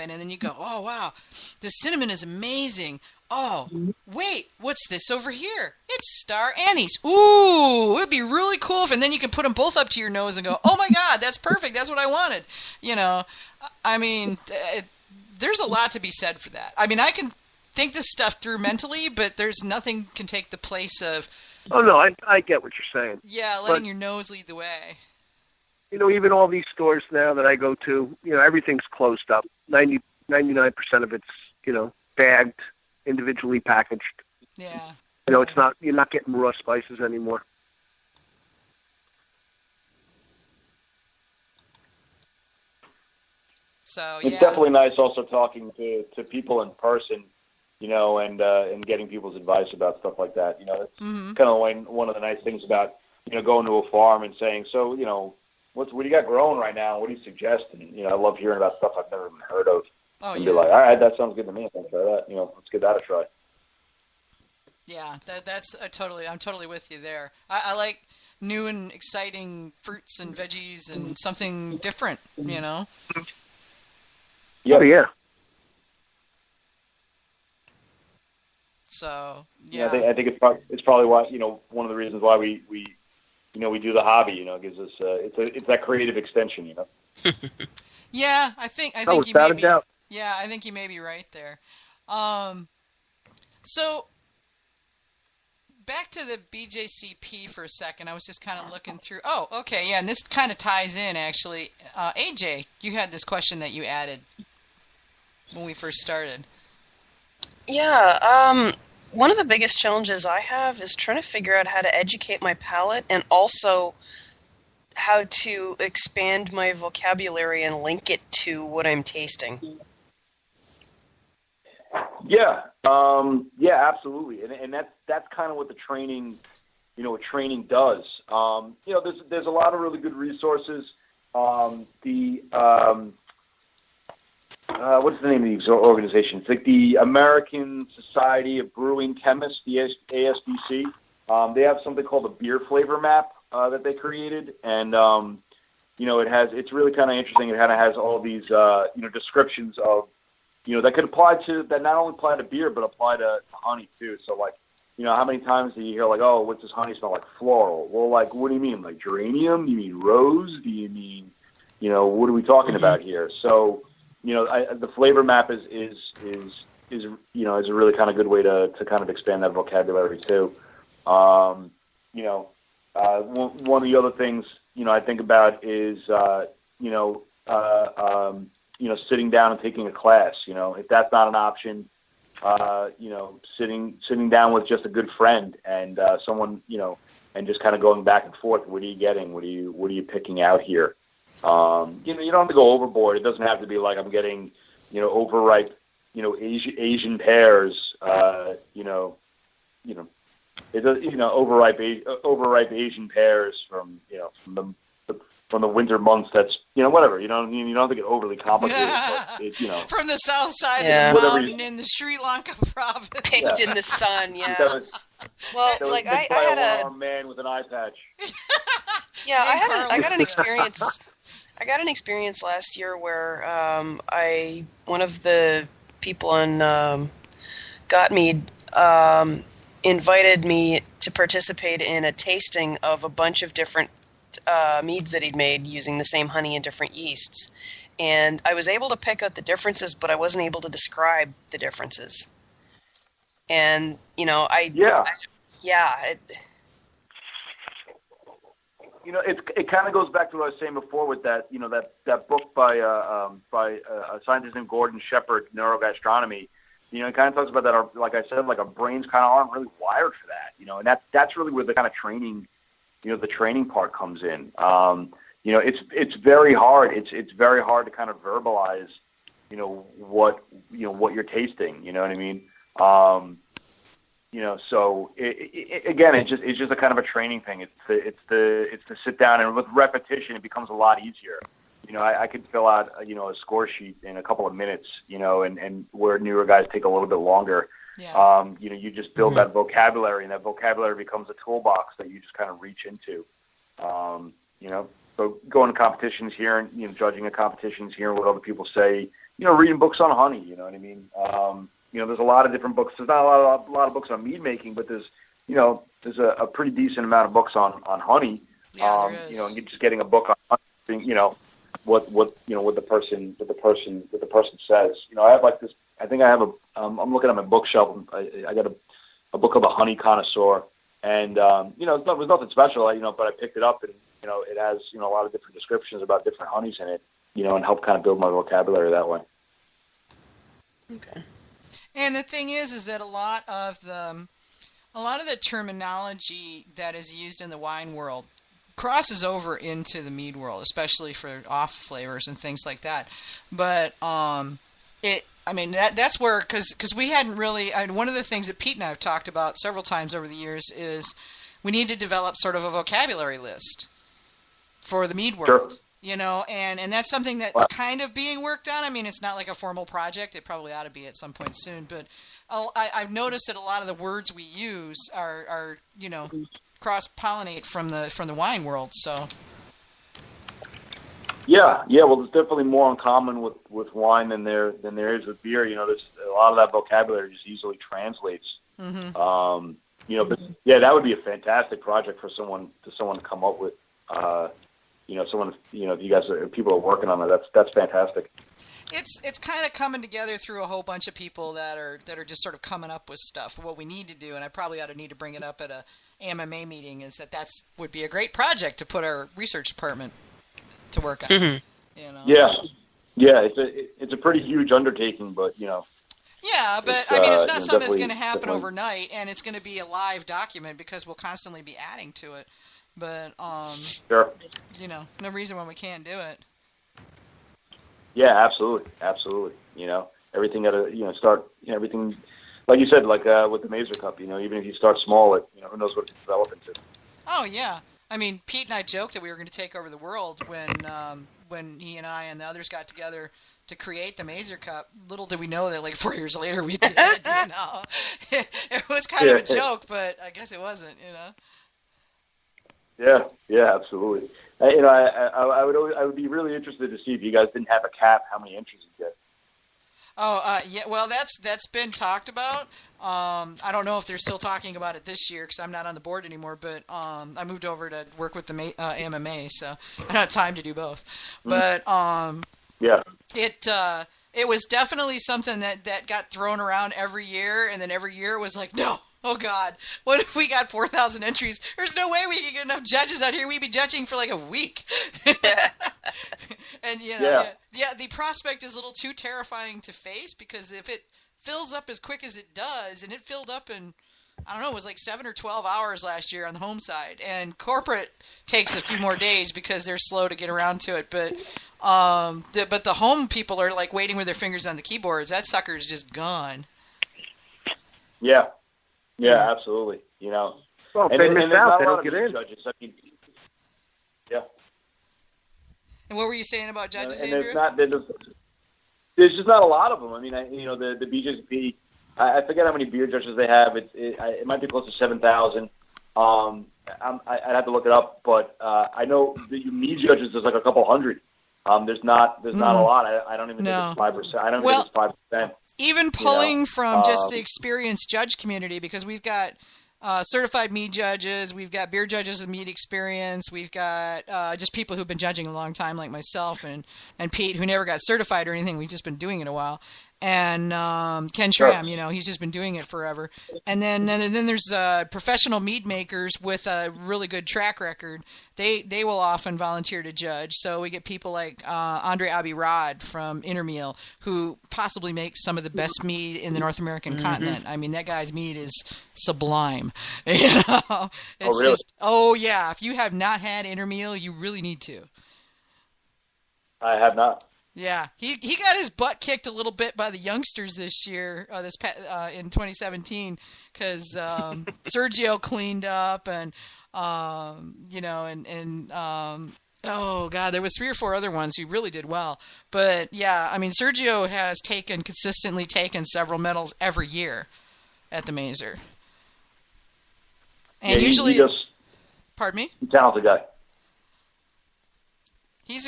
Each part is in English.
happen, and then you go, oh, wow, the cinnamon is amazing. Oh, wait, what's this over here? It's star anise. Ooh, it'd be really cool and then you can put them both up to your nose and go, oh, my God, that's perfect. That's what I wanted. I mean, there's a lot to be said for that. I mean, I can think this stuff through mentally, but there's nothing can take the place of... Oh, no, I get what you're saying. Yeah, letting your nose lead the way. Even all these stores now that I go to, everything's closed up. 99% of it's, bagged, individually packaged. Yeah. It's not, you're not getting raw spices anymore. So, It's definitely nice also talking to people in person, and getting people's advice about stuff like that. It's kind of one of the nice things about, going to a farm and saying, so, what do you got growing right now? What do you suggest? And, I love hearing about stuff I've never even heard of. Oh, and be like, all right, that sounds good to me. I'll try that. Let's give that a try. Yeah, I'm totally with you there. I like new and exciting fruits and veggies and something different, Yeah. Oh, yeah. So, yeah. I think it's probably why, one of the reasons why we do the hobby, it gives us, it's that creative extension, Yeah, I think without you may a doubt. Yeah, I think you may be right there. So back to the BJCP for a second. I was just kind of looking through. Oh, okay, yeah, and this kind of ties in actually. AJ, you had this question that you added when we first started. Yeah, one of the biggest challenges I have is trying to figure out how to educate my palate and also how to expand my vocabulary and link it to what I'm tasting. Yeah, absolutely, and that's kind of what the training, training does. There's a lot of really good resources. What's the name of the organization? It's like the American Society of Brewing Chemists, the ASBC. They have something called a beer flavor map that they created, and it's really kind of interesting. It kind of has all these descriptions of that not only apply to beer but apply to honey too. So like, how many times do you hear like, oh, what's this honey smell like? Floral. Well, like, what do you mean? Like geranium? You mean rose? Do you mean, what are we talking about here? So, the flavor map is a really kind of good way to kind of expand that vocabulary too. One of the other things, I think about is, sitting down and taking a class. If that's not an option, sitting down with just a good friend and someone, and just kind of going back and forth. What are you getting? What are you picking out here? You don't have to go overboard. It doesn't have to be like I'm getting, overripe, Asian pears. It does, overripe Asian pears from the winter months. That's whatever. You don't have to get overly complicated. But from the south side of the mountain in the Sri Lanka province, picked in the sun. Yeah. Well, like I had a man with an eye patch. Yeah, I got an experience. I got an experience last year where one of the people on Mead invited me to participate in a tasting of a bunch of different meads that he'd made using the same honey and different yeasts. And I was able to pick out the differences, but I wasn't able to describe the differences. And, it kind of goes back to what I was saying before with that, that book by a scientist named Gordon Shepherd, Neurogastronomy. It kind of talks about that. Like I said, like our brains kind of aren't really wired for that. And that's really where the kind of training, the training part comes in. It's very hard. It's very hard to kind of verbalize, what you're tasting. You know what I mean? So it's just a kind of a training thing. It's to sit down, and with repetition, it becomes a lot easier. I could fill out, a score sheet in a couple of minutes, and where newer guys take a little bit longer. Yeah. You just build that vocabulary, and that vocabulary becomes a toolbox that you just kind of reach into. So going to competitions here and, judging at competitions, hearing what other people say, reading books on honey. You know what I mean? There's a lot of different books. There's not a lot of books on mead making, but there's a pretty decent amount of books on honey. Yeah, there is. And just getting a book on honey, what the person says. I have like this. I think I have I'm looking at my bookshelf. I got a book of a honey connoisseur, and it was nothing special, but I picked it up, and it has a lot of different descriptions about different honeys in it, and help kind of build my vocabulary that way. Okay. And the thing is that a lot of the terminology that is used in the wine world crosses over into the mead world, especially for off flavors and things like that. But that's where, because we hadn't really, one of the things that Pete and I have talked about several times over the years is we need to develop sort of a vocabulary list for the mead world. Sure. And that's something that's kind of being worked on. I mean, it's not like a formal project. It probably ought to be at some point soon. But I've noticed that a lot of the words we use are cross-pollinate from the wine world. So. Yeah. Well, there's definitely more in common with wine than there is with beer. There's a lot of that vocabulary just easily translates. Mm-hmm. But that would be a fantastic project for someone to come up with. Someone, if you guys people are working on it, that's fantastic. It's kind of coming together through a whole bunch of people that are just sort of coming up with stuff. What we need to do, and I probably ought to need to bring it up at a MMA meeting, is that would be a great project to put our research department to work on. Mm-hmm. Yeah, it's a pretty huge undertaking, but Yeah, but it's not something that's going to happen overnight, and it's going to be a live document because we'll constantly be adding to it. But sure. No reason why we can't do it. Yeah, absolutely. Everything got to start. Everything, like you said, like with the Mazer Cup. Even if you start small, who knows what it can develop into. Oh yeah. I mean, Pete and I joked that we were going to take over the world when he and I and the others got together to create the Mazer Cup. Little did we know that like 4 years later we did. It was kind of a joke, but I guess it wasn't. Yeah, absolutely. I would be really interested to see if you guys didn't have a cap, how many entries you get. Yeah. Well, that's been talked about. I don't know if they're still talking about it this year because I'm not on the board anymore. But I moved over to work with the MMA, so I don't have time to do both. But yeah, it was definitely something that got thrown around every year, and then every year it was like, no. Oh, God, what if we got 4,000 entries? There's no way we could get enough judges out here. We'd be judging for like a week. And, the prospect is a little too terrifying to face because if it fills up as quick as it does, and it filled up in, I don't know, it was like 7 or 12 hours last year on the home side. And corporate takes a few more days because they're slow to get around to it. But the home people are like waiting with their fingers on the keyboards. That sucker is just gone. Yeah. Yeah, absolutely. Well, if they miss out, they don't get in. Judges. I mean, yeah. And what were you saying about judges, and Andrew? There's just not a lot of them. I mean, the BJCP, I forget how many beer judges they have. It might be close to 7,000. I'd have to look it up, but I know the mead judges there's like a couple hundred. There's not a lot. I don't even think it's 5%. I don't think it's 5%. Even pulling from just the experienced judge community, because we've got certified mead judges, we've got beer judges with mead experience, we've got just people who've been judging a long time like myself and Pete, who never got certified or anything. We've just been doing it a while. And Ken Schramm, he's just been doing it forever. And then there's professional mead makers with a really good track record. They will often volunteer to judge. So we get people like Andre Abirad from Intermeal, who possibly makes some of the best mead in the North American continent. I mean, that guy's mead is sublime. It's really? Yeah. If you have not had Intermeal, you really need to. I have not. Yeah, he got his butt kicked a little bit by the youngsters this year, in 2017, because Sergio cleaned up, and oh God, there was 3 or 4 other ones who really did well. But yeah, I mean, Sergio has consistently taken several medals every year at the Mazer, and usually, pardon me, he's a talented guy. He is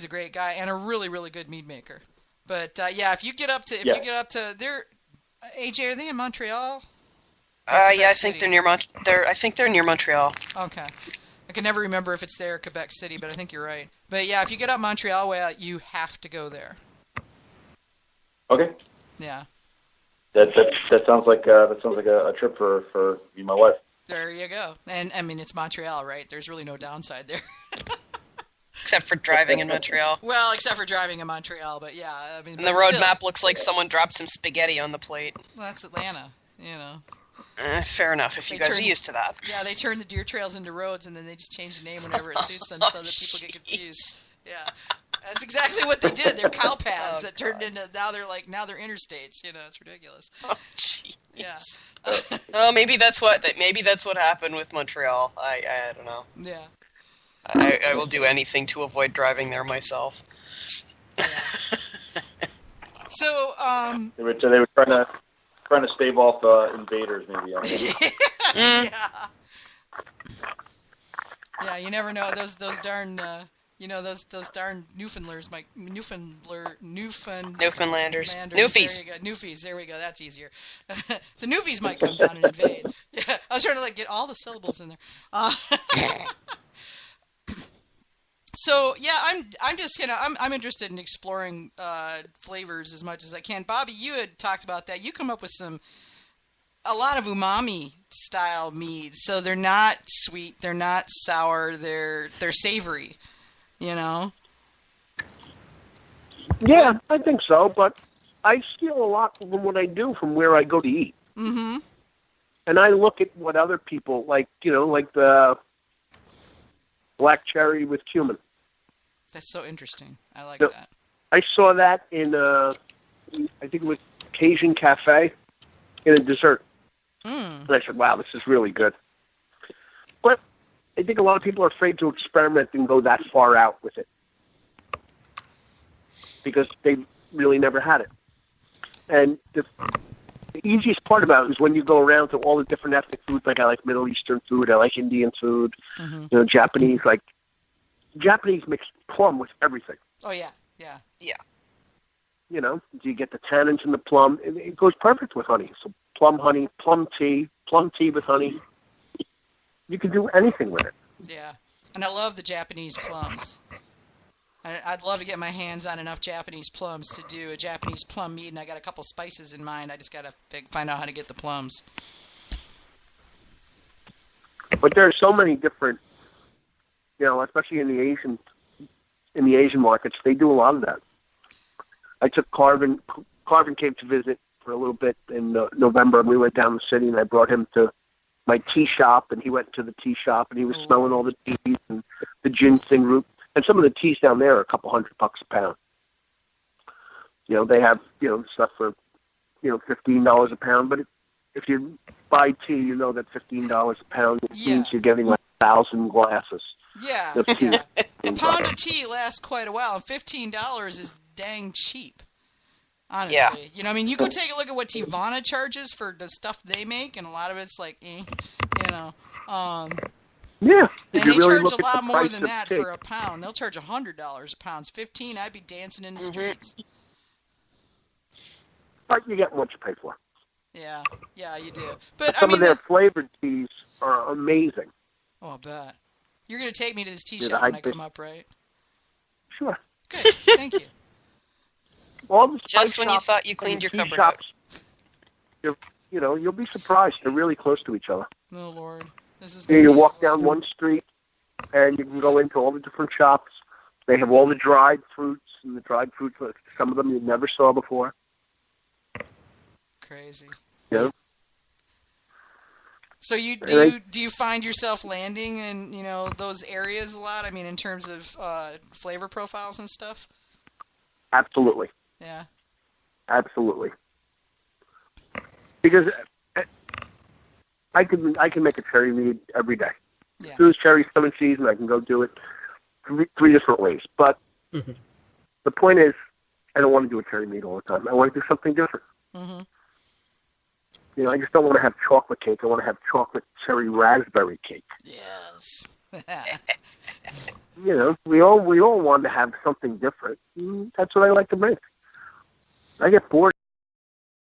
a great guy and a really, really good mead maker. But yeah, if you get up to there, AJ, are they in Montreal? Yeah, I think they're near I think they're near Montreal. Okay. I can never remember if it's there or Quebec City, but I think you're right. But yeah, if you get up Montreal way out, you have to go there. Okay. Yeah. That sounds like a trip for me and my wife. There you go. And I mean, it's Montreal, right? There's really no downside there. Except for driving in Montreal. Well, except for driving in Montreal, but yeah, I mean. And the road map looks like someone dropped some spaghetti on the plate. Well, that's Atlanta, Fair enough, if you guys are used to that. Yeah, they turn the deer trails into roads, and then they just change the name whenever it suits them so that people get confused. Yeah, that's exactly what they did. They're cow paths that turned into now they're interstates. It's ridiculous. Oh, jeez. Yeah. Oh, maybe that's what happened with Montreal. I don't know. Yeah. I will do anything to avoid driving there myself. Yeah. So they were trying to stave off invaders, maybe. Yeah. Yeah, you never know. Those darn those darn Newfoundlanders. Newfies. Newfies. There we go. That's easier. The Newfies might come down and invade. Yeah, I was trying to get all the syllables in there. So yeah, I'm just I'm interested in exploring flavors as much as I can. Bobby, you had talked about that. You come up with a lot of umami style meads. So they're not sweet, they're not sour, they're savory. Yeah, I think so. But I steal a lot from what I do from where I go to eat. Mm-hmm. And I look at what other people like the black cherry with cumin. That's so interesting. I like that. I saw that in, I think it was Cajun Cafe in a dessert. And I said, wow, this is really good. But I think a lot of people are afraid to experiment and go that far out with it because they really never had it. And the easiest part about it is when you go around to all the different ethnic foods, like I like Middle Eastern food, I like Indian food, Japanese, Japanese mix plum with everything. Oh, yeah. Yeah. Yeah. You get the tannins in the plum. It goes perfect with honey. So plum honey, plum tea with honey. You can do anything with it. Yeah. And I love the Japanese plums. I'd love to get my hands on enough Japanese plums to do a Japanese plum mead, and I got a couple spices in mind. I just got to find out how to get the plums. But there are so many different, especially in the Asian markets, they do a lot of that. I took Carvin came to visit for a little bit in November, and we went down the city, and I brought him to my tea shop, and he went to the tea shop, and he was smelling all the teas and the ginseng root. And some of the teas down there are a couple $100 a pound. They have, stuff for, $15 a pound, but if you buy tea, that $15 a pound means you're getting 1,000 glasses. Yeah, yeah. A pound of tea lasts quite a while. $15 is dang cheap, honestly. Yeah. You go take a look at what Tivana charges for the stuff they make, and a lot of it's Yeah. And they charge a lot more than that for a pound. They'll charge $100 a pound. $15, I'd be dancing in the streets. But you get what you pay for. Yeah, you do. But some of their flavored teas are amazing. Oh, I bet. You're going to take me to this tea shop when I come up, right? Sure. Good. Thank you. All the just when you thought you cleaned your cupboard shops, you'll be surprised. They're really close to each other. Oh, Lord. This is you walk down one street, and you can go into all the different shops. They have all the dried fruits, and the dried fruits, some of them you never saw before. Crazy. Yeah. So do you find yourself landing in those areas a lot? I mean, in terms of flavor profiles and stuff. Absolutely. Yeah. Absolutely. Because I can make a cherry mead every day. Yeah. As soon as cherries come in season, I can go do it three different ways. But the point is, I don't want to do a cherry mead all the time. I want to do something different. Mm-hmm. I just don't want to have chocolate cake. I want to have chocolate cherry raspberry cake. Yes. We all want to have something different. That's what I like to make. I get bored